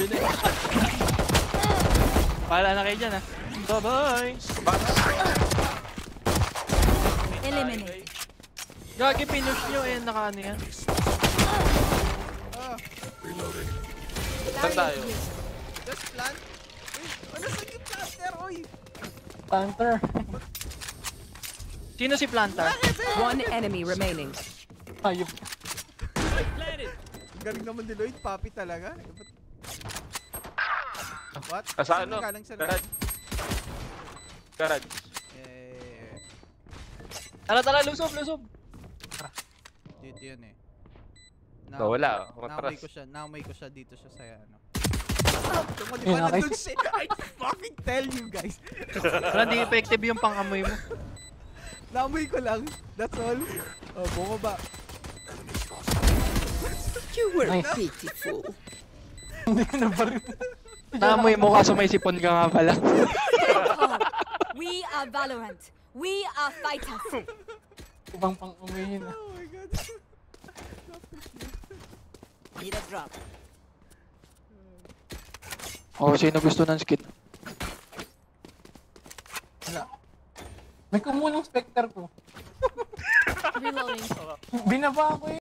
Yun na. Paala na kayo dyan ha. Bye-bye! Eliminate. Gagi, pinush nyo eh, naka-ano yan. Saan tayo? Just plant. Uy, ano sa yung planter, oy? Planter. Sino si Planter? One enemy remaining. Ayup. Galing naman ni Lloyd, papi talaga. What? Sa ano? Galing sa Garage. Garage. Eh, Tara, lusob! dito yun eh. Wala. Naamay ko siya dito siya sa ano. Di Yun, ba okay. nandun siya? I fucking tell you guys. Wala, di effective yung pang-amoy mo. Naamoy ko lang. That's all. Oh, bumaba. You were Nice. pitiful. Hindi ko na baril. Naamoy mo kaso may sipon ka nga pala. We are Valorant. We are fighters. Ibang pang umihin. Oh my god. Need a drop. Oh, sino gusto ng skin? Wala. May kumulang specter ko. Reloading. Binaba ako eh.